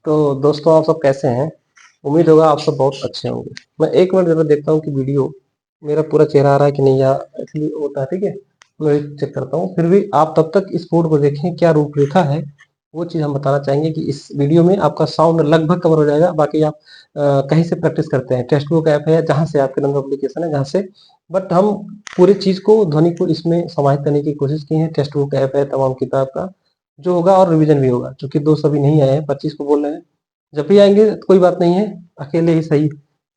तो दोस्तों आप सब कैसे हैं? उम्मीद होगा आप सब बहुत अच्छे होंगे। मैं 1 मिनट ज़रा देखता हूँ कि वीडियो मेरा पूरा चेहरा आ रहा है कि नहीं, या एक्चुअली होता है, ठीक है? मैं चेक करता हूँ। फिर भी आप तब तक इस कोड को देखें, क्या रूपरेखा है, वो चीज़ हम बताना चाहेंगे कि इस वीडियो में आपका साउंड लगभग कवर हो जाएगा। बाकी आप कहीं से प्रैक्टिस करते हैं, टेक्स्ट बुक ऐप है या जहाँ से आपके नंबर एप्लीकेशन है, जहाँ से, बट हम पूरी चीज़ को, ध्वनि को इसमें समाहित करने की कोशिश की है। टेक्स्ट बुक ऐप है, तमाम किताब का जो होगा, और रिवीजन भी होगा, क्योंकि दोस्त अभी नहीं आए हैं, 25 को बोल रहे हैं। जब भी आएंगे तो कोई बात नहीं है, अकेले ही सही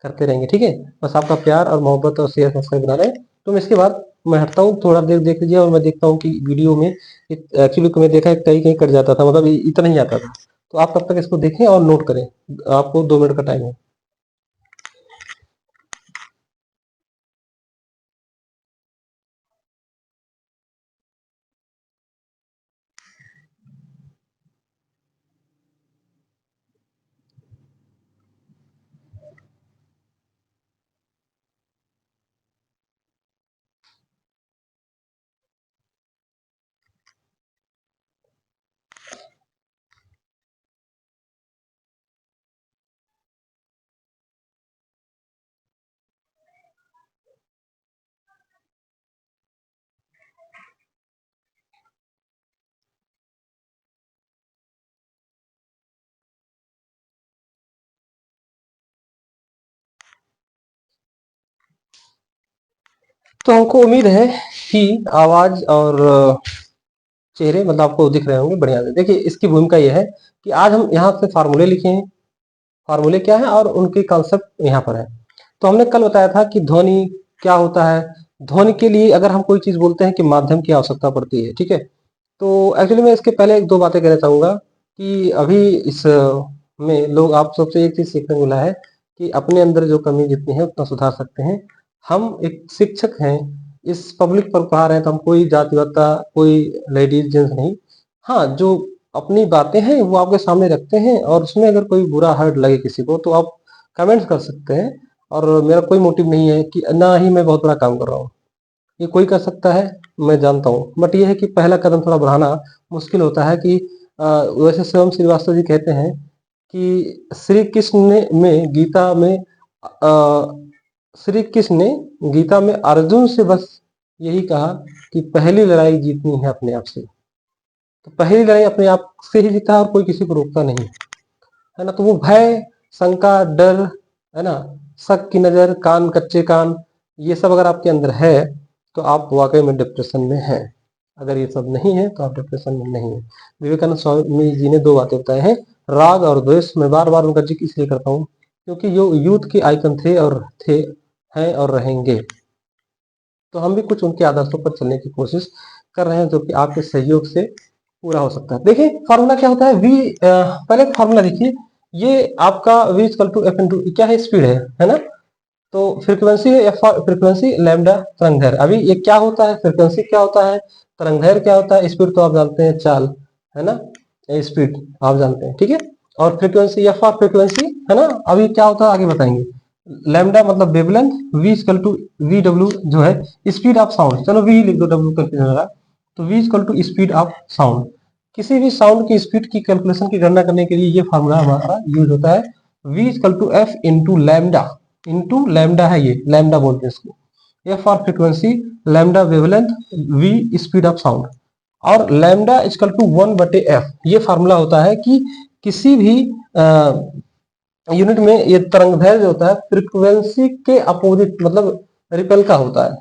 करते रहेंगे, ठीक है? बस आपका प्यार और मोहब्बत और शेयर सब्सक्राइब बना रहे। तो मैं इसके बाद मैं हटता हूँ, थोड़ा देर देख लीजिए, और मैं देखता हूँ कि वीडियो में एक्चुअली मैं देखा है कहीं कहीं कट जाता था, मतलब इतना ही आता था। तो आप तब तक इसको देखें और नोट करें। आपको 2 मिनट का टाइम है। तो हमको उम्मीद है कि आवाज और चेहरे मतलब आपको दिख रहे होंगे बढ़िया से। देखिए, इसकी भूमिका यह है कि आज हम यहाँ से फार्मूले लिखे हैं। फार्मूले क्या है और उनके कॉन्सेप्ट यहाँ पर है। तो हमने कल बताया था कि ध्वनि क्या होता है। ध्वनि के लिए अगर हम कोई चीज बोलते हैं कि माध्यम की आवश्यकता पड़ती है, ठीक है? तो एक्चुअली मैं इसके पहले 1-2 बातें कहना चाहूंगा कि अभी इस में लोग, आप सबसे एक चीज सीखने को मिला है कि अपने अंदर जो कमी जितनी है उतना सुधार सकते हैं। हम एक शिक्षक हैं, इस पब्लिक पर पढ़ा रहे हैं, तो हम कोई जातिवाता, कोई लेडीज जेंट्स नहीं। हाँ, जो अपनी बातें हैं वो आपके सामने रखते हैं, और उसमें अगर कोई बुरा हर्ट लगे किसी को तो आप कमेंट्स कर सकते हैं। और मेरा कोई मोटिव नहीं है कि ना ही मैं बहुत बड़ा काम कर रहा हूँ, ये कोई कर सकता है, मैं जानता हूँ। बट ये है कि पहला कदम थोड़ा बढ़ाना मुश्किल होता है कि वैसे स्वयं श्रीवास्तव जी कहते हैं कि श्री कृष्ण ने में गीता में श्री कृष्ण ने गीता में अर्जुन से बस यही कहा कि पहली लड़ाई जीतनी है अपने आप से। तो पहली लड़ाई अपने आप से ही जीता है, और कोई किसी को रोकता नहीं, है ना? तो वो भय, शंका, डर, है ना, शक की नजर, कान, कच्चे कान, ये सब अगर आपके अंदर है तो आप वाकई में डिप्रेशन में हैं। अगर ये सब नहीं है तो आप डिप्रेशन में नहीं है। विवेकानंद स्वामी जी ने 2 बातें बताए हैं, राग और द्वेष। मैं बार बार उनका जिक्र इसलिए करता हूँ क्योंकि यो यूथ के आइकन थे, और थे, हैं और रहेंगे। तो हम भी कुछ उनके आदर्शों पर चलने की कोशिश कर रहे हैं, जो कि आपके सहयोग से पूरा हो सकता है। देखिए, फार्मूला क्या होता है, पहले फार्मूला देखिए। ये आपका v equal to F into क्या है, स्पीड है ना? तो फ्रीक्वेंसी है, एफ फ्रीक्वेंसी, लैम्डा तरंगदैर्घ्य। अभी ये क्या होता है, फ्रीक्वेंसी क्या होता है, तरंगदैर्घ्य क्या होता है, स्पीड तो आप जानते हैं, चाल, है ना? स्पीड आप जानते हैं, ठीक है? और फ्रीक्वेंसी, एफ आर फ्रीक्वेंसी, है ना? अभी क्या होता है आगे बताएंगे। लैम्डा मतलब wavelength, v equal to v डब्ल्यू जो है स्पीड ऑफ साउंड। चलो v लिख दो, डब्ल्यू कंफ्यूजन होगा। तो v equal to speed of sound. किसी भी साउंड की स्पीड की कैलकुलेशन की गणना करने के लिए ये फार्मूला हमारा यूज होता है, v equal to F into lambda. Into lambda है, ये लैम्डा बोलते हैं इसको। F are frequency, lambda wavelength, v speed of sound. और लैम्डा इक्वल टू 1/f। ये फार्मूला होता है कि किसी भी यूनिट में ये तरंगदैर्घ्य जो होता है फ्रीक्वेंसी के अपोजिट, मतलब रिपेल का होता है,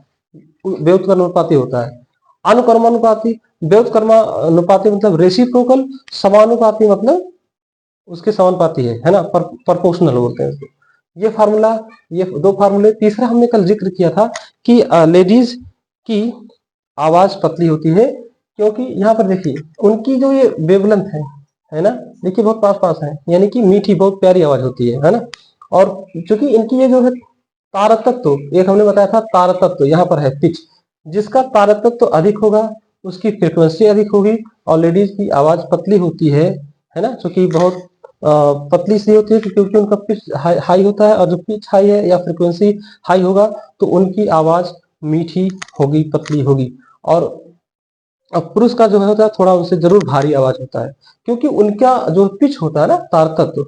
व्युत्क्रमानुपाती होता है। अनुक्रमानुपाती, व्युत्क्रमानुपाती मतलब रेसिप्रोकल, समानुपाती मतलब उसके समानुपाती है ना, प्रोपोर्शनल बोलते हैं इसको। ये फार्मूला, ये 2 फार्मूले। तीसरा हमने कल जिक्र किया था कि लेडीज की आवाज पतली होती है, क्योंकि यहाँ पर देखिए उनकी जो ये वेवलेंथ है ना, देखिए बहुत पास पास है, यानी कि मीठी बहुत प्यारी आवाज होती है ना? और चूंकि इनकी ये जो है तारतत्व, एक हमने बताया था तारतत्व, यहाँ पर है पिच। जिसका तारतत्व अधिक होगा उसकी फ्रीक्वेंसी अधिक होगी, और लेडीज की आवाज पतली होती है ना? चूंकि बहुत पतली सी होती है, क्योंकि उनका पिच हाई होता है, और जो पिच हाई है या फ्रीक्वेंसी हाई होगा तो उनकी आवाज मीठी होगी, पतली होगी। और अब पुरुष का जो है होता है थोड़ा उनसे जरूर भारी आवाज होता है, क्योंकि उनका जो पिच होता है ना, तार तत्व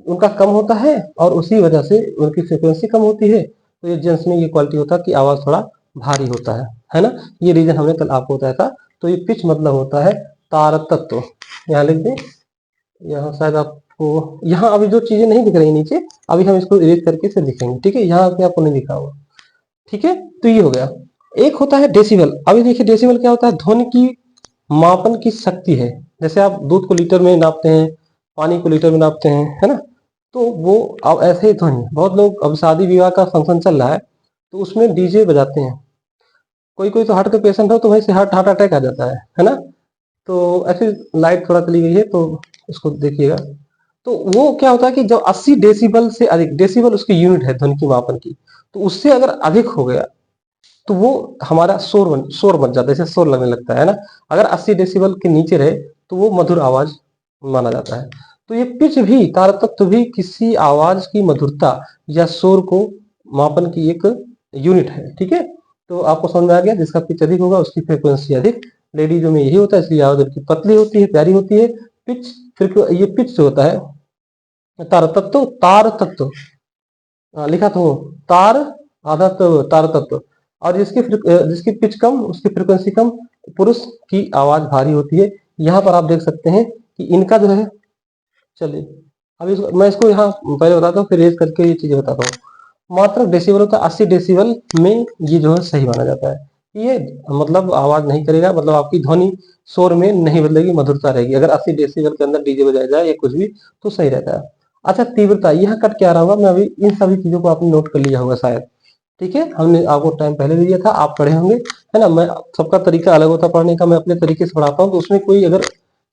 उनका कम होता है और उसी वजह से उनकी फ्रीक्वेंसी कम होती है। तो ये जेंट्स में ये क्वालिटी होता है कि आवाज थोड़ा भारी होता है ना। ये रीजन हमने कल आपको बताया था। तो ये पिच मतलब होता है तार तत्व। यहाँ लिख दें, यहाँ शायद आपको, यहाँ अभी जो चीजें नहीं दिख रही नीचे, अभी हम इसको इरेज करके फिर दिखेंगे, ठीक है। यहाँ पे आपको नहीं दिखा होगा, ठीक है। तो ये हो गया। एक होता है डेसिबल। अभी देखिए डेसिबल क्या होता है, ध्वनि की मापन की शक्ति है। जैसे आप दूध को लीटर में नापते हैं, पानी को लीटर में नापते हैं, है ना। तो वो अब ऐसे ही ध्वनि, बहुत लोग अब शादी विवाह का फंक्शन चल रहा है तो उसमें डीजे बजाते हैं। कोई कोई तो हार्ट का पेशेंट हो तो वहीं से हार्ट हार्ट अटैक आ जाता है ना। तो ऐसे लाइट थोड़ा चली गई है तो उसको देखिएगा। तो वो क्या होता है कि जब 80 डेसिबल से अधिक, डेसिबल उसकी यूनिट है ध्वनि की मापन की, तो उससे अगर अधिक हो गया तो वो हमारा शोर बन जाता है, जैसे शोर लगने लगता है ना। अगर 80 डेसिबल के नीचे रहे तो वो मधुर आवाज माना जाता है। तो ये पिच भी, तारतत्व भी किसी आवाज की मधुरता या शोर को मापन की एक यूनिट है, ठीक है। तो आपको समझ में आ गया, जिसका पिच अधिक होगा उसकी फ्रीक्वेंसी अधिक। लेडीजों में यही होता है, इसलिए आवाज उनकी पतली होती है, प्यारी होती है। पिच, फिर ये पिच जो होता है, तारतत्व, तार तत्व लिखा तो तार, आधा तो तार तत्व। और जिसकी पिच कम, उसकी फ्रीक्वेंसी कम, पुरुष की आवाज भारी होती है। यहाँ पर आप देख सकते हैं कि इनका जो है, चलिए अभी मैं इसको यहाँ पहले बताता हूँ, फिर रेज करके ये चीजें बताता हूँ। मात्र डेसिबल होता है 80 डेसिबल में, ये जो है सही माना जाता है। ये मतलब आवाज नहीं करेगा, मतलब आपकी ध्वनि शोर में नहीं बदलेगी, मधुरता रहेगी। अगर 80 डेसिबल के अंदर डीजे बजाया जाए या कुछ भी तो सही रहता है। अच्छा, तीव्रता, यहाँ कट क्या रहा होगा, मैं अभी इन सभी चीजों को आपने नोट कर लिया होगा शायद, ठीक है। हमने आपको टाइम पहले भी दिया था, आप पढ़े होंगे, है ना। मैं, सबका तरीका अलग होता है पढ़ने का, मैं अपने तरीके से पढ़ाता हूँ। तो उसमें कोई अगर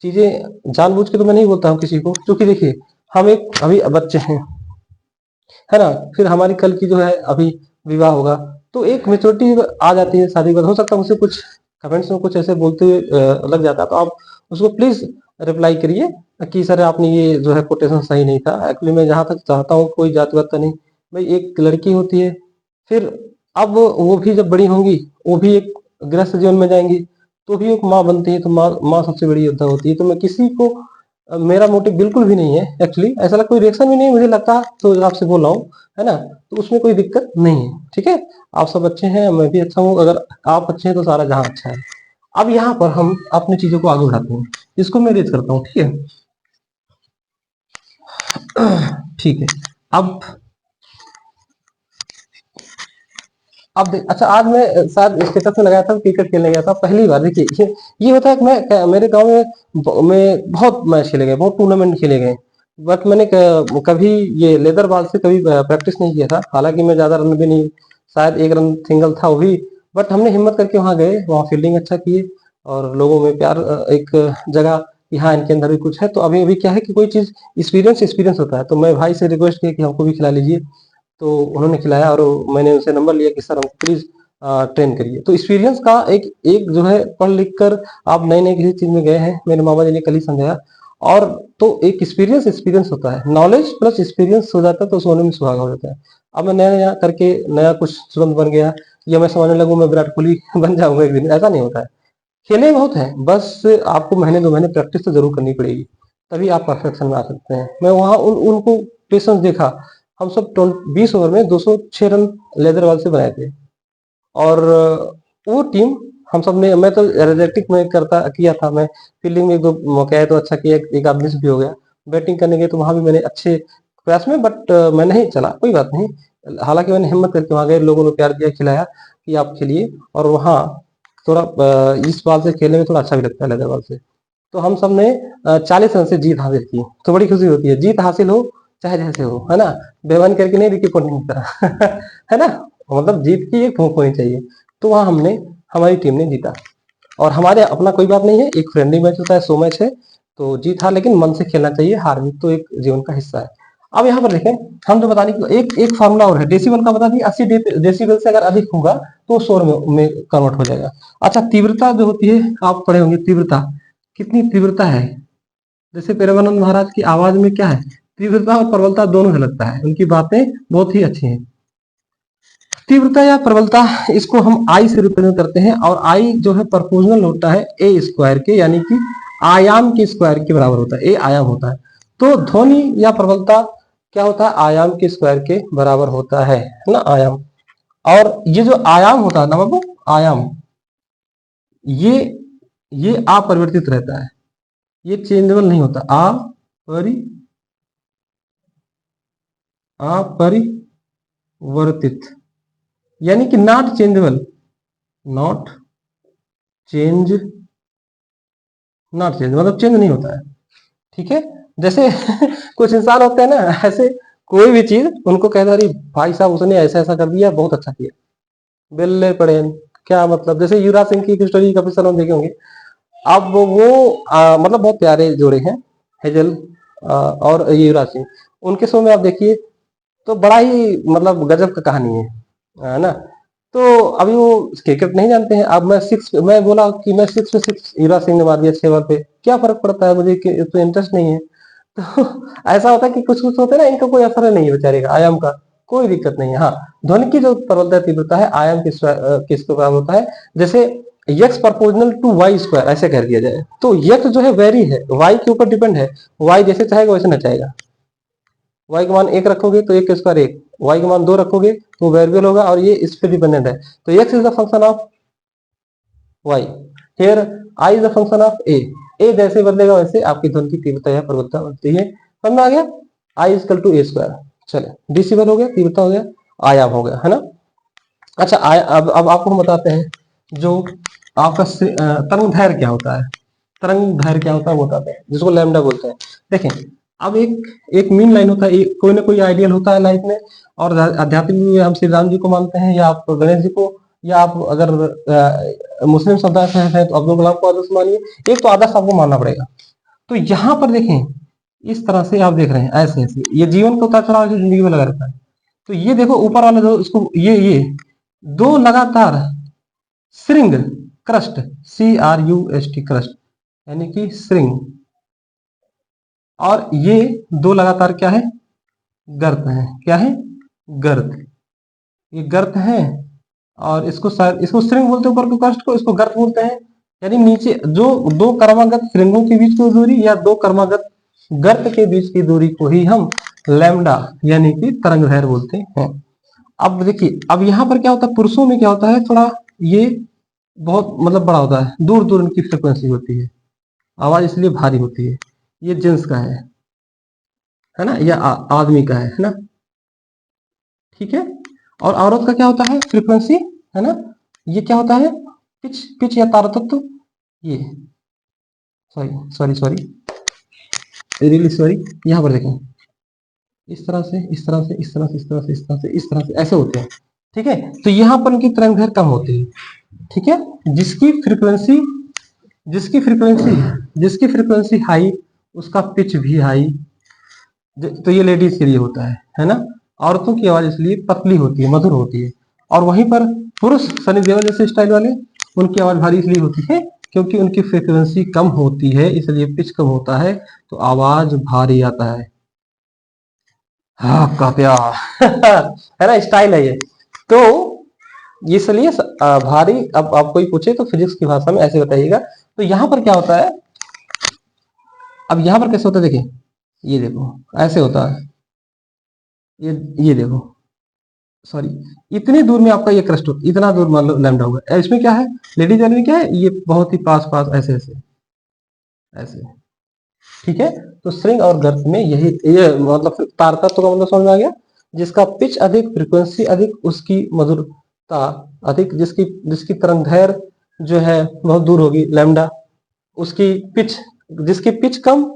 चीजें जानबूझ के तो मैं नहीं बोलता हूँ किसी को, क्योंकि देखिए हम एक अभी बच्चे हैं, है ना। फिर हमारी कल की जो है अभी विवाह होगा, तो एक मेच्योरिटी आ जाती है शादी के बाद। हो सकता है मुझसे कुछ कमेंट्स में कुछ ऐसे बोलते हुए लग जाता है, तो आप उसको प्लीज रिप्लाई करिए कि सर आपने ये जो है कोटेशन सही नहीं था। एक्चुअली मैं जहां तक चाहता हूँ, कोई जाति वात का नहीं भाई, एक लड़की होती है, फिर अब वो भी जब बड़ी होंगी, वो भी एक गृहस्थ जीवन में जाएंगी, तो भी एक माँ बनती है। तो माँ माँ सबसे बड़ी योद्धा होती है। तो मैं किसी को, मेरा मोटिव बिल्कुल भी नहीं है एक्चुअली, ऐसा कोई रिएक्शन भी नहीं है मुझे लगता, तो आपसे बोल रहा हूँ, है ना। तो उसमें कोई दिक्कत नहीं है, ठीक है। आप सब अच्छे हैं, मैं भी अच्छा हूँ, अगर आप अच्छे हैं तो सारा जहां अच्छा है। अब यहाँ पर हम अपनी चीजों को आगे बढ़ाते हैं, इसको मैं रेज करता हूँ, ठीक है। ठीक है। अब अब अच्छा, आज मैं शायद स्टेटस में लगाया था, क्रिकेट खेलने गया था पहली बार। देखिए ये होता है कि मेरे गांव में बहुत मैच खेले गए, बहुत टूर्नामेंट खेले गए, बट मैंने कभी ये लेदर बॉल से कभी प्रैक्टिस नहीं किया था। हालांकि मैं ज्यादा रन भी नहीं, शायद एक रन सिंगल था वो भी, बट हमने हिम्मत करके वहां गए, वहां फील्डिंग अच्छा किए और लोगों में प्यार एक जगह कि हाँ इनके अंदर भी कुछ है। तो अभी अभी क्या है कि कोई चीज एक्सपीरियंस एक्सपीरियंस होता है। तो मैं भाई से रिक्वेस्ट किया कि हमको भी खिला लीजिए, तो उन्होंने खिलाया और मैंने उनसे नंबर लिया कि सर हमको प्लीज ट्रेन करिए। तो एक्सपीरियंस का एक एक जो है, पढ़ लिख कर आप नए नए किसी चीज में गए हैं, मेरे मामा जी ने कल ही समझाया। और तो एक एक्सपीरियंस एक्सपीरियंस होता है, नॉलेज प्लस एक्सपीरियंस हो जाता है तो सोने में सुहागा हो जाता है। अब मैं नया नया करके नया कुछ तुरंत बन गया, या मैं समझने लगूं मैं विराट कोहली बन जाऊंगा एक दिन, ऐसा नहीं होता है। खेले बहुत हैं, बस आपको महीने 2 महीने प्रैक्टिस तो जरूर करनी पड़ेगी, तभी आप परफेक्शन में आ सकते हैं। मैं वहां उनको पेशेंस देखा। हम सब 20 ओवर में 206 रन लेदर बॉल से बनाए थे। और वो टीम, हम सब ने, मैं तो एरोजेटिक में करता किया था, मैं फील्डिंग में एक दो मौके आए तो अच्छा किया, एक आध मिस भी हो गया। बैटिंग करने गए तो वहां भी मैंने अच्छे प्रयास में, बट मैं नहीं चला, कोई बात नहीं। हालांकि मैंने हिम्मत करके वहां गए, लोगों ने प्यार दिया, खिलाया कि आप खेलिए। और वहाँ थोड़ा इस बॉल से खेलने में थोड़ा अच्छा भी लगता है, लेदर बॉल से। तो हम सब ने 40 रन से जीत हासिल की, तो बड़ी खुशी होती है, जीत हासिल हो चाहे जैसे हो, है ना। बेईमानी करके नहीं, रिकी पॉन्टिंग की तरह है ना। मतलब जीत की एक भूख होनी चाहिए। तो वहां हमारी टीम ने जीता। और हमारे अपना कोई बात नहीं है, एक फ्रेंडली मैच होता है, 100 मैच है, तो जीत हार लेकिन मन से खेलना चाहिए, हार जीत तो एक जीवन का हिस्सा है। अब यहाँ पर देखें, हम जो बताने की एक एक फार्मूला और है, डेसिबल का बता दिए, 80 डेसिबल से अगर अधिक होगा तो शोर में कन्वर्ट हो जाएगा। अच्छा, तीव्रता जो होती है, आप पढ़े होंगे तीव्रता, कितनी तीव्रता है। जैसे प्रेमानंद महाराज की आवाज में क्या है, तीव्रता और प्रबलता दोनों झलकता है, उनकी बातें बहुत ही अच्छी हैं। तीव्रता या प्रबलता इसको हम आई से रिप्रेजेंट करते हैं और आई जो है प्रोपोर्शनल होता है ए स्क्वायर के, यानी कि आयाम के स्क्वायर के बराबर होता है, ए आयाम होता है। तो ध्वनि या प्रबलता क्या होता है, आयाम के स्क्वायर के बराबर होता है ना, आयाम। और ये जो आयाम होता है ना बाबू, आयाम ये अपरिवर्तित रहता है, ये चेंजेबल नहीं होता, अपरिवर्तित, यानी कि not changeable, not change, not change मतलब चेंज नहीं होता है। ठीक है, जैसे कुछ इंसान होते हैं ना ऐसे, कोई भी चीज उनको कहता है अरे भाई साहब उसने ऐसा ऐसा कर दिया, बहुत अच्छा किया, बिल्ले पड़े, क्या मतलब। जैसे युवराज सिंह की एक स्टोरी काफी सालों में देखे होंगे। अब वो मतलब बहुत प्यारे जोड़े हैं, हेजल और ये युवराज सिंह, उनके शो में आप देखिए तो बड़ा ही मतलब गजब का कहानी है ना। तो अभी वो क्रिकेट नहीं जानते हैं, अब मैं बोला कि मैं 6 पे 6 युवराज सिंह ने मार दिया 6 ओवर पे, क्या फर्क पड़ता है मुझे, कि तो इंटरेस्ट नहीं है। तो ऐसा होता है कि कुछ कुछ होते हैं ना, इनका कोई असर नहीं है बेचारे का, आयाम का कोई दिक्कत नहीं है। हाँ, ध्वनि की जो प्रबलता तीव्रता है आयाम किसके बराबर होता है, जैसे x proportional to y square ऐसे कह दिया जाए तो यक्स जो है वेरी है, वाई के ऊपर डिपेंड है, वाई जैसे चाहेगा वैसे नचाएगा। वाई का मान 1 रखोगे तो 1 का स्क्वायर 1, वाई का मान 2 रखोगे तो वेरिएबल होगा और ये इस पे डिपेंडेंट है। तो X is the function of Y, here I is the function of A, A जैसे बदलेगा वैसे आपकी ध्वनि की तीव्रता या प्रबलता बढ़ती है। समझ में आ गया, I is to A square. चले, डिसिबल हो गया, तीव्रता हो गया, आयाम हो गया, है ना। अच्छा अब आपको हम बताते हैं जो आपका तरंग दैर्घ्य क्या होता है, तरंग दैर्घ्य क्या होता है वो बताते हैं, जिसको लैम्डा बोलते हैं। देखें, अब एक मीन लाइन होता है, कोई ना कोई आइडियल होता है लाइफ में, और आध्यात्मिक में हम श्री राम जी को मानते हैं, या आप गणेश जी को, या आप अगर मुस्लिम समुदाय से हैं तो अब्दुल कलाम को आदर्श मानिए, एक तो आदर्श आपको मानना पड़ेगा। तो यहाँ पर देखें, इस तरह से आप देख रहे हैं, ऐसे ऐसे ये जीवन को उतार चढ़ाव जिंदगी में लगा रहता है। तो ये देखो ऊपर वाला जो इसको ये दो लगातार श्रृंग क्रस्ट, CRUST क्रस्ट, यानी कि श्रृंग, और ये दो लगातार क्या है, गर्त है, क्या है, गर्त, ये गर्त है। और इसको श्रृंग बोलते हैं ऊपर के क्रस्ट को, इसको गर्त बोलते हैं। यानी नीचे जो दो क्रमागत श्रृंगों के बीच की दूरी या दो क्रमागत गर्त के बीच की दूरी को ही हम लैम्डा यानी कि तरंग दैर्घ्य बोलते हैं। अब देखिए, अब यहाँ पर क्या होता है, पुरुषों में क्या होता है, थोड़ा ये बहुत मतलब बड़ा होता है, दूर दूर इनकी फ्रिक्वेंसी होती है, आवाज इसलिए भारी होती है। ये जेंट्स का है ना, या आदमी का है ना, ठीक है। और औरत का क्या होता है, फ्रीक्वेंसी, है ना। ये क्या होता है, पिच, पिच या तारतत्व, ये sorry sorry sorry really sorry, यहाँ पर देखें, इस तरह से इस तरह से इस तरह से इस तरह से इस तरह से इस तरह से ऐसे होते हैं, ठीक है। तो यहाँ पर उनकी तरंग दैर्घ्य कम होती है, ठीक है। जिसकी फ्रीक्वेंसी जिसकी फ्रीक्वेंसी हाई, उसका पिच भी हाई। तो ये लेडीज के लिए होता है ना। औरतों की आवाज इसलिए पतली होती है, मधुर होती है। और वहीं पर पुरुष सनी देओल जैसे स्टाइल वाले, उनकी आवाज भारी इसलिए होती है क्योंकि उनकी फ्रीक्वेंसी कम होती है, इसलिए पिच कम होता है, तो आवाज भारी आता है। हाँ का प्यार है ना, स्टाइल है ये। तो इसलिए भारी, अब आप कोई पूछे तो फिजिक्स की भाषा में ऐसे बताइएगा। तो यहाँ पर क्या होता है, अब यहाँ पर कैसे होता है, देखिए, ये देखो ऐसे होता है, ये देखो, सॉरी, इतनी दूर में आपका ये क्रस्ट होता है, इतना दूर मान लो लैम्डा होगा। इसमें क्या है, लेडीज वाले में क्या है, ये बहुत ही पास पास ऐसे ऐसे ऐसे, ठीक है। तो श्रृंग और गर्त में यही ये मतलब तारतत्व का मतलब समझ में आ गया। जिसका पिच अधिक, फ्रीक्वेंसी अधिक, उसकी मधुरता अधिक, जिसकी जिसकी तरंग दैर्घ्य जो है बहुत दूर होगी, लैम्डा। उसकी पिच, जिसकी पिच कम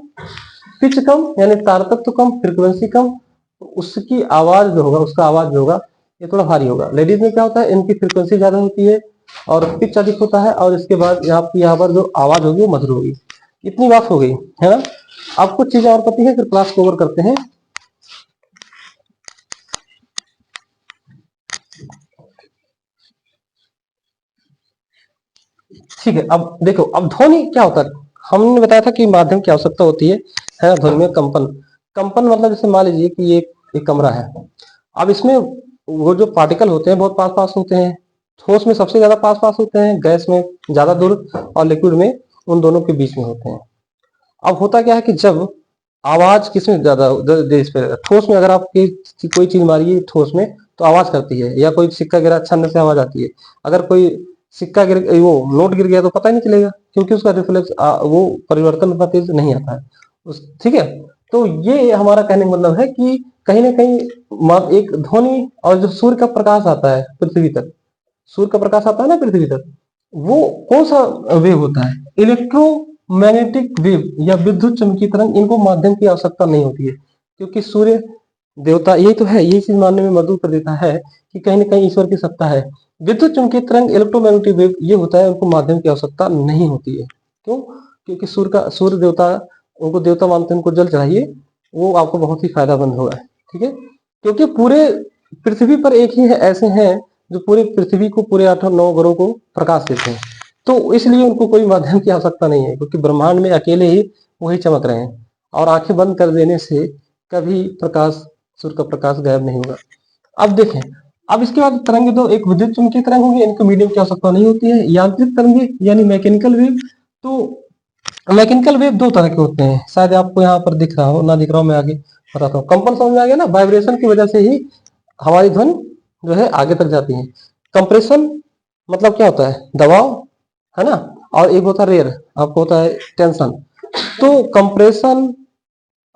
यानी तारतत्व कम, फ्रीक्वेंसी कम, तो उसकी आवाज जो होगा, उसका आवाज जो होगा ये थोड़ा भारी होगा। लेडीज में क्या होता है, इनकी फ्रीक्वेंसी ज्यादा होती है और पिच अधिक होता है, और इसके बाद यहाँ पर जो आवाज होगी वो मधुर होगी। इतनी बात हो गई, है ना। अब कुछ चीजें और पता है, फिर क्लास को ओवर करते हैं। ठीक है, अब देखो, अब ध्वनि क्या होता है, हमने बताया था कि माध्यम की आवश्यकता होती है ना। ध्वनि में कंपन, कंपन मतलब जैसे मान लीजिए कि ये एक कमरा है, अब इसमें वो जो पार्टिकल होते हैं बहुत पास पास होते हैं। ठोस में सबसे ज्यादा पास पास होते हैं, गैस में ज्यादा दूर, और लिक्विड में उन दोनों के बीच में होते हैं। अब होता क्या है कि जब आवाज किसमें ज्यादा देश पे, ठोस में अगर आप कोई चीज मारिए ठोस में तो आवाज करती है, या कोई सिक्का गिरा छन्ने से आवाज आती है। अगर कोई सिक्का गिर, वो नोट गिर गया तो पता ही नहीं चलेगा, क्योंकि उसका रिफ्लेक्स वो परिवर्तन उतना तेज नहीं आता है उस, ठीक है। तो ये हमारा कहने का मतलब है कि कहीं ना कहीं एक ध्वनि और जो सूर्य का प्रकाश आता है पृथ्वी तक, सूर्य का प्रकाश आता है ना पृथ्वी तक, वो कौन सा वेव होता है? इलेक्ट्रोमैग्नेटिक वेव या विद्युत चुम्बकीय तरंग। इनको माध्यम की आवश्यकता नहीं होती है, क्योंकि सूर्य देवता, यही तो है, यही चीज मानने में मजबूर कर देता है कि कहीं ना कहीं ईश्वर की सत्ता है। विद्युत चुम्बकीय तरंग, इलेक्ट्रोमैग्नेटिक वेव, ये होता है, उनको माध्यम की आवश्यकता नहीं होती है। क्यों? क्योंकि सूर्य देवता, उनको देवता मानते हैं, उनको जल चढ़ाइए, वो आपको बहुत ही फायदामंद होगा, ठीक है। क्योंकि पूरे पृथ्वी पर एक ही है, ऐसे हैं जो पूरे पृथ्वी को, पूरे 8-9 ग्रहों को प्रकाश देते हैं। तो इसलिए उनको कोई माध्यम की आवश्यकता नहीं है, क्योंकि ब्रह्मांड में अकेले ही वही चमक रहे हैं, और आंखें बंद कर देने से कभी प्रकाश, सूर्य का प्रकाश गायब नहीं होगा। अब देखें, अब इसके बाद तरंगे दो, एक विद्युत चुम्बकीय तरंग होगी, इनको मीडियम की आवश्यकता नहीं होती है। यांत्रिक तरंगे यानी मैकेनिकल वेव, तो मैकेनिकल वेव दो तरह के होते हैं, शायद आपको यहाँ पर दिख रहा हो, ना दिख रहा हो मैं आगे बताता हूँ। कंपन समझ में आ गया ना, वाइब्रेशन की वजह से ही हमारी ध्वनि जो है आगे तक जाती है। कंप्रेशन मतलब क्या होता है? दबाव, है ना। और एक होता है रेयर, आपको होता है टेंशन। तो कंप्रेशन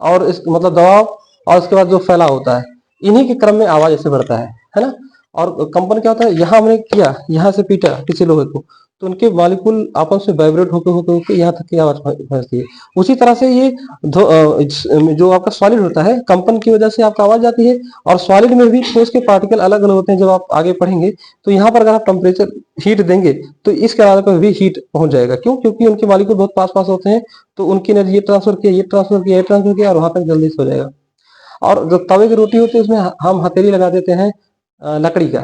और इस मतलब दबाव, और उसके बाद जो फैला होता है, इन्हीं के क्रम में आवाज ऐसे बढ़ता है ना। और कंपन क्या होता है? यहाँ हमने किया, यहाँ से पीटा किसी लोहे को, तो उनके मॉलिक्यूल आपस में वाइब्रेट होकर होकर होकर यहाँ तक की आवाज पहुंचती है। उसी तरह से ये जो आपका सॉलिड होता है, कंपन की वजह से आपका आवाज जाती है। और सॉलिड में भी ठोस के पार्टिकल अलग अलग होते हैं, जब आप आगे पढ़ेंगे तो यहाँ पर अगर आप टेम्परेचर हीट देंगे तो इस किनारे पर भी हीट पहुंच जाएगा। क्यों? क्योंकि उनके मॉलिक्यूल बहुत पास पास होते हैं, तो उनकी एनर्जी ये ट्रांसफर किया, ये ट्रांसफर किया, ये ट्रांसफर किया, और वहां तक जल्दी से हो जाएगा। और जो तवे की रोटी होती है उसमें हम हथेली लगा देते हैं लकड़ी का,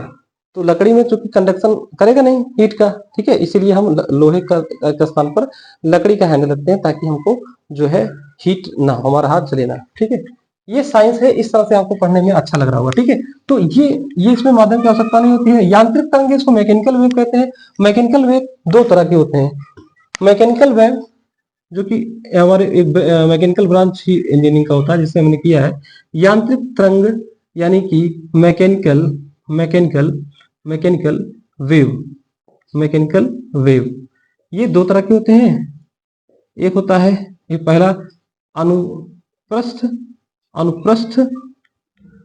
तो लकड़ी में चूंकि कंडक्शन करेगा नहीं हीट का, ठीक है, इसीलिए हम लोहे का स्थान पर लकड़ी का हैंडल रखते हैं, ताकि हमको जो है हीट ना, हमारा हाथ जले ना, ठीक है। ये साइंस है, इस तरह से आपको पढ़ने में अच्छा लग रहा होगा, ठीक है। तो ये इसमें माध्यम की आवश्यकता नहीं होती है। यांत्रिक तरंगे, इसको मैकेनिकल वेव कहते हैं। मैकेनिकल वेव दो तरह के होते हैं। मैकेनिकल वेव जो कि हमारे एक मैकेनिकल ब्रांच ही इंजीनियरिंग का होता है, जिससे हमने किया है। यांत्रिक तरंग यानी कि mechanical mechanical mechanical wave, mechanical wave, ये दो तरह के होते हैं। एक होता है, ये पहला अनुप्रस्थ, अनुप्रस्थ,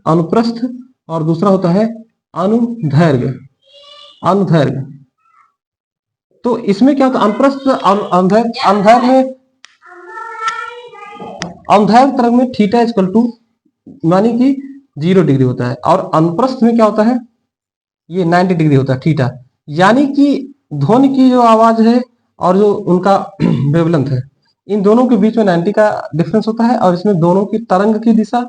अनुप्रस्थ, और दूसरा होता है अनुदैर्घ्य, अनुदैर्घ्य। तो इसमें क्या होता है? अनुप्रस्थ और अनुदैर्घ्य में, अनुदैर्घ्य तरंग में थीटा इक्वल टू मानी कि 0 डिग्री होता है, और अनुप्रस्थ में क्या होता है? ये 90 डिग्री होता है थीटा। यानी कि ध्वनि की जो आवाज है और जो उनका वेवलेंथ है, इन दोनों के बीच में 90 का डिफरेंस होता है। और इसमें दोनों की तरंग की दिशा,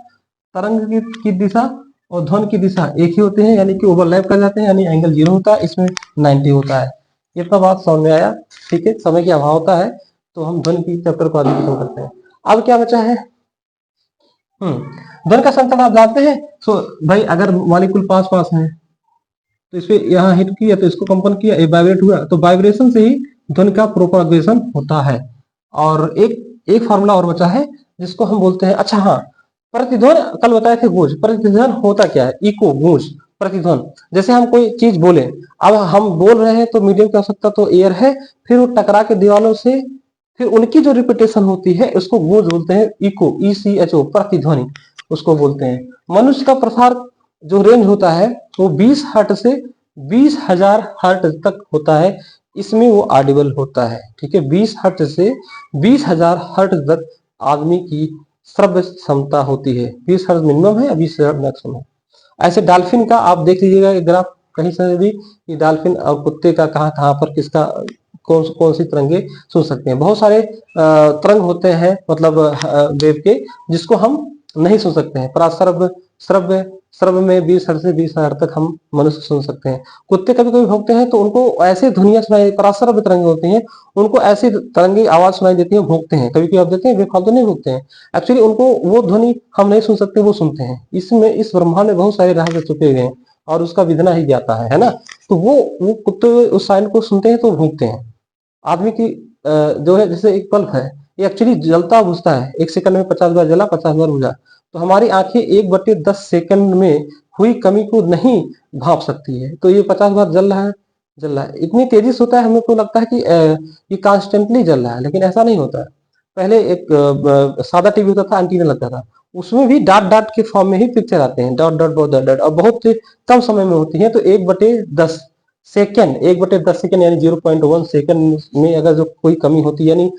की दिशा और ध्वनि की दिशा एक ही होते हैं, यानी कि ओवरलैप कर जाते हैं, यानी एंगल 0 होता है, इसमें 90 होता है। इतना बात समझ में आया, ठीक है। समय की अभाव होता है, तो हम ध्वनि की चैप्टर को आगे खत्म करते हैं। अब क्या बचा है? ध्वनि का संचरण आप जानते हैं। तो भाई अगर मॉलिक्यूल पास पास है, तो इस पे यहाँ हिट किया तो इसको कंपन किया, ये वाइब्रेट हुआ, तो वाइब्रेशन से ही ध्वनि का प्रोपगेशन होता है। और एक फार्मूला और बचा है, जिसको हम बोलते हैं, अच्छा हाँ, प्रतिध्वनि कल बताए थे गूंज। प्रतिध्वनि होता क्या है? इको, गूंज, प्रतिध्वनि। जैसे हम कोई चीज बोले, अब हम बोल रहे हैं तो मीडियम की आवश्यकता तो एयर है, फिर वो टकरा के दीवारों से, फिर उनकी जो रिपीटेशन होती है उसको गूंज बोलते हैं, इको, ECHO, प्रतिध्वनि उसको बोलते हैं। मनुष्य का प्रसार जो रेंज होता है वो 20 हर्ट से 20,000 हर्ट तक होता है, इसमें वो ऑडिबल होता है, ठीक है। 20 हर्ट से 20,000 हर्ट तक आदमी की श्रव्य क्षमता होती है। 20 हर्ट मिनिमम है, 20,000 मैक्सिमम है। ऐसे डॉल्फिन का आप देख लीजिएगा ग्राफ कहीं से भी, कि डॉल्फिन और कुत्ते का कहाँ कहाँ पर किसका कौन सी तरंगे सुन सकते हैं। बहुत सारे तरंग होते हैं, मतलब वेव के, जिसको हम नहीं सुन सकते हैं। पर श्रव्य श्रव्य में 20 हर्ट्ज से 20,000 तक हम मनुष्य सुन सकते हैं। कुत्ते कभी कभी भौंकते हैं तो उनको ऐसे ध्वनियां सुनाई, पराश्रव्य तरंगे होती हैं, उनको ऐसी तरंगे आवाज सुनाई देती है, भौंकते हैं। कभी कभी आप देते हैं बेफालतू नहीं भौंकते हैं, एक्चुअली उनको वो ध्वनि हम नहीं सुन सकते, वो सुनते हैं। इसमें इस ब्रह्मांड में बहुत सारे रहस्य छुपे हुए हैं, और उसका विधना ही जाता है ना। तो वो कुत्ते उस साइलेंट को सुनते हैं तो भूंकते हैं। आदमी की जो है जैसे एक बल्ब है, ये एक्चुअली जलता बुझता है, 1 सेकंड में 50 बार जला, 50 बार बुझा। तो हमारी आंखें 1/10 सेकंड में हुई कमी को नहीं भाप सकती है। तो ये 50 बार जल रहा है, इतनी तेजी से होता है, हमें को लगता है कि ये कॉन्स्टेंटली जल रहा है, लेकिन ऐसा नहीं होता है। पहले एक सादा टीवी होता था, एंटीना लगता था, उसमें भी डॉट डॉट के फॉर्म में ही पिक्चर आते हैं, डॉट डॉट डॉट डॉट, और बहुत कम समय में होती है। तो 1/10 सेकंड, 1/10 सेकंड यानी 0.1 सेकंड में अगर जो कोई कमी होती है, यानी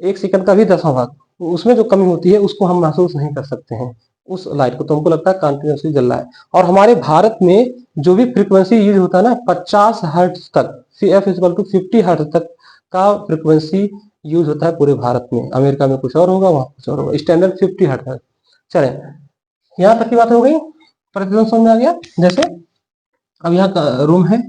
1 सेकंड का भी 10वां भाग, तो उसमें जो कमी होती है उसको हम महसूस नहीं कर सकते हैं, उस लाइट को। तो हमको लगता है कंटिन्यूसली जल रहा है। और हमारे भारत में जो भी फ्रीक्वेंसी यूज होता है ना, 50 हर्ट्ज तक, F=50 हर्ट्ज तक का फ्रीक्वेंसी यूज होता है पूरे भारत में। अमेरिका में कुछ और होगा, वहां कुछ और होगा, स्टैंडर्ड 50 हर्ट्ज है। चले, यहाँ तक की बात हो गई, प्रतिध्वनि समझ में आ गया। जैसे अब यहाँ का रूम है,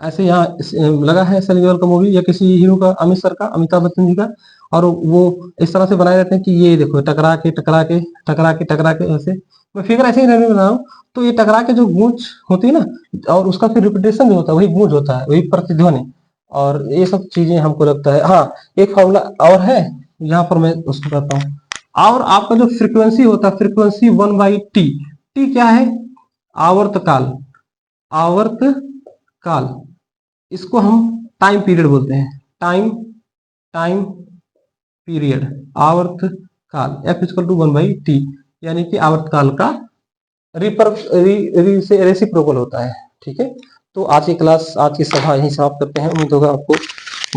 ऐसे यहाँ लगा है सनी देओल का मूवी या किसी हीरो का, अमित सर का, अमिताभ बच्चन जी का, और वो इस तरह से बनाए रहते हैं कि ये देखो टकरा के टकरा के टकरा के टकरा के, ऐसे मैं फिगर ऐसे ही रहने बना रहा हूँ। तो ये टकरा के जो गूंज होती है ना, और उसका फिर रिपीटेशन जो होता है वही गूंज होता है, वही प्रतिध्वनि। और ये सब चीजें हमको लगता है। हाँ, एक फॉर्मूला और है, यहाँ पर मैं उसको कहता हूँ। और आपका जो फ्रीक्वेंसी होता है, फ्रीक्वेंसी 1/T। टी क्या है? आवर्तकाल, आवर्तकाल, इसको हम टाइम पीरियड बोलते हैं, टाइम टाइम पीरियड, आवर्तकाल। F=1/T, यानी कि आवर्तकाल का रेसिप्रोकल होता है। ठीक है, तो आज की क्लास, आज की सभा यहीं समाप्त करते हैं। उम्मीद होगा आपको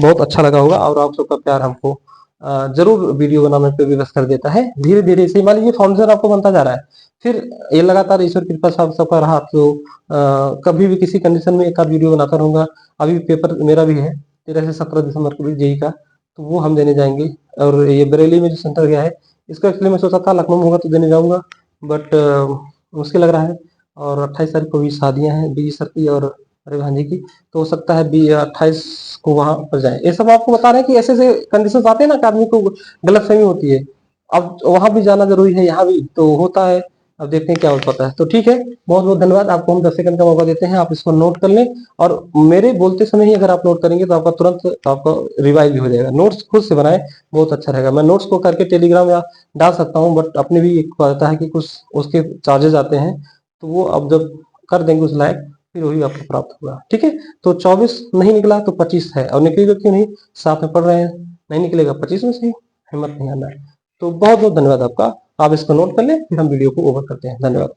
बहुत अच्छा लगा होगा, और आप सबका प्यार हमको जरूर वीडियो बनाने पे विवश कर देता है। धीरे धीरे इसे मान लीजिए फाउंडेशन आपको बनता जा रहा है, फिर ये लगातार ईश्वर की कृपा से सबका रहा तो कभी भी किसी कंडीशन में एक आध वीडियो बनाता रहूंगा। अभी पेपर मेरा भी है 13 से 17 दिसंबर के बीच जेई का, तो वो हम देने जाएंगे। और ये बरेली में जो सेंटर गया है, इसका एक्चुअली मैं सोचा था लखनऊ में होगा तो देने जाऊंगा, बट मुश्किल लग रहा है। और 28 तारीख को भी शादियां हैं बीजी सर की और अरे भांजी की, तो हो सकता है 28 को वहां पर जाए। ये सब आपको बता रहे हैं कि ऐसे ऐसे कंडीशन आते हैं ना कि आदमी को गलतफहमी होती है। अब वहां भी जाना जरूरी है, यहाँ भी तो होता है। अब देखते हैं क्या हो पाता है। तो ठीक है, बहुत बहुत धन्यवाद। आपको हम 10 सेकंड का मौका देते हैं, आप इसको नोट कर लें, और मेरे बोलते समय ही अगर आप नोट करेंगे तो आपका तुरंत आपका रिवाइज भी हो जाएगा। नोट्स खुद से बनाए, बहुत अच्छा रहेगा। मैं नोट्स को करके टेलीग्राम या डाल सकता हूँ, बट अपने भी एक आता है कि कुछ उसके चार्जेस आते हैं, तो वो अब जब कर देंगे उस लायक, फिर वही आपको प्राप्त होगा। ठीक है, तो 24 नहीं निकला तो 25 है, और निकलेगा क्यों नहीं, साथ में पढ़ रहे हैं, नहीं निकलेगा 25 में से ही, हिम्मत नहीं आना है। तो बहुत बहुत धन्यवाद आपका। आप इसको नोट कर लें, फिर हम वीडियो को ओवर करते हैं। धन्यवाद।